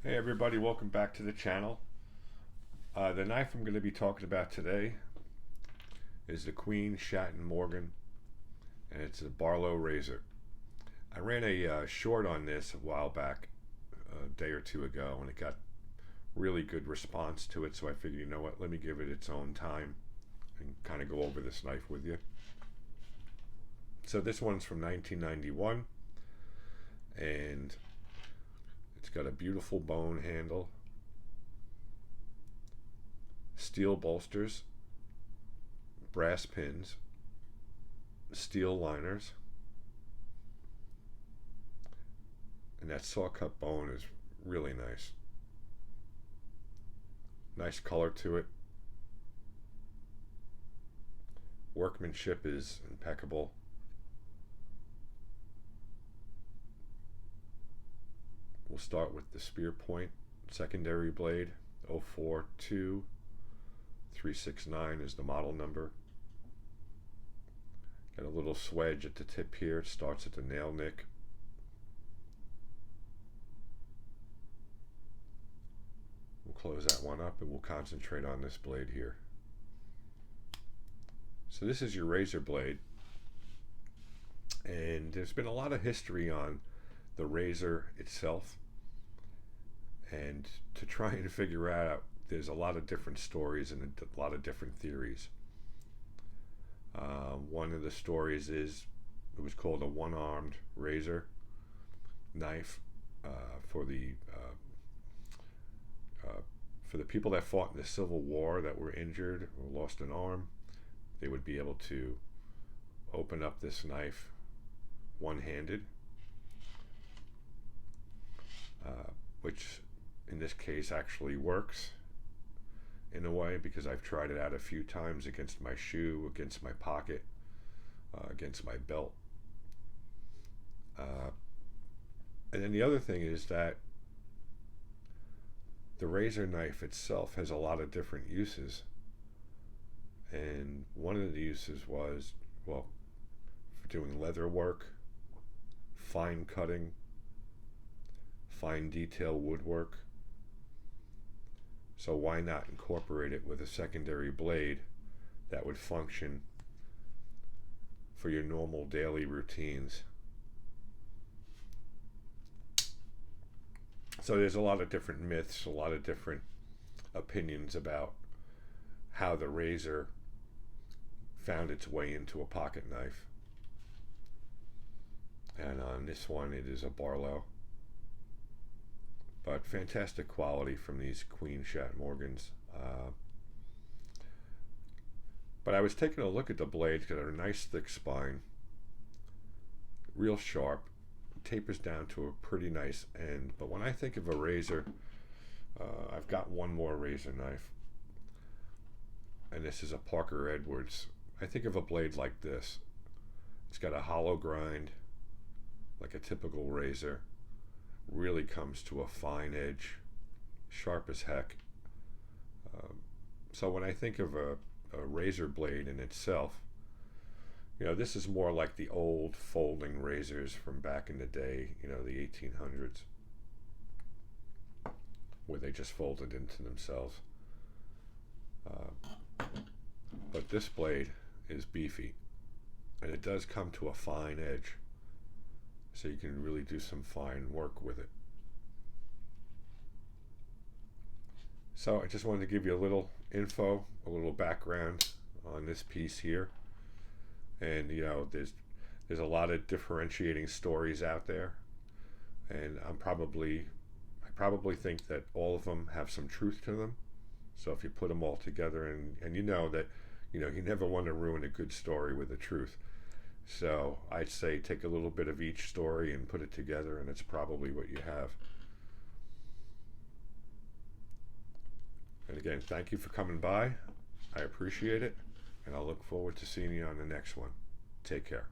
Hey everybody, welcome back to the channel. The knife I'm going to be talking about today is the Queen Shatton Morgan, and it's a Barlow razor. I ran a short on this a while back, a day or two ago, and it got really good response to it, so I figured, you know what, let me give it its own time and kind of go over this knife with you. So this one's from 1991, and it's got a beautiful bone handle, steel bolsters, brass pins, steel liners, and that saw cut bone is really nice. Nice color to it. Workmanship is impeccable. We'll start with the spear point secondary blade. 042369 is the model number. Got a little swedge at the tip here. It starts at the nail nick. We'll close that one up and we'll concentrate on this blade here. So this is your razor blade, and there's been a lot of history on the razor itself, and to try and figure out, there's a lot of different stories and a lot of different theories. One of the stories is it was called a one-armed razor knife for the people that fought in the Civil War that were injured or lost an arm. They would be able to open up this knife one-handed, which in this case actually works in a way, because I've tried it out a few times against my shoe, against my pocket, against my belt. And then the other thing is that the razor knife itself has a lot of different uses, and one of the uses was, well, for doing leather work, fine cutting, fine detail woodwork. So why not incorporate it with a secondary blade that would function for your normal daily routines? So there's a lot of different myths, a lot of different opinions about how the razor found its way into a pocket knife. And on this one, it is a Barlow. But fantastic quality from these Queen Shatton Morgans. But I was taking a look at the blades, got a nice thick spine, real sharp, tapers down to a pretty nice end. But when I think of a razor, I've got one more razor knife, and this is a Parker Edwards. I think of a blade like this. It's got a hollow grind, like a typical razor. Really comes to a fine edge, sharp as heck. So when I think of a razor blade in itself, you know, this is more like the old folding razors from back in the day, you know, the 1800s, where they just folded into themselves. But this blade is beefy, and it does come to a fine edge, so you can really do some fine work with it. So I just wanted to give you a little info, a little background on this piece here. And you know, there's a lot of differentiating stories out there, and I probably think that all of them have some truth to them. So if you put them all together, and you know that, you know, you never want to ruin a good story with the truth. So I'd say take a little bit of each story and put it together, and it's probably what you have. And again, thank you for coming by. I appreciate it, and I'll look forward to seeing you on the next one. Take care.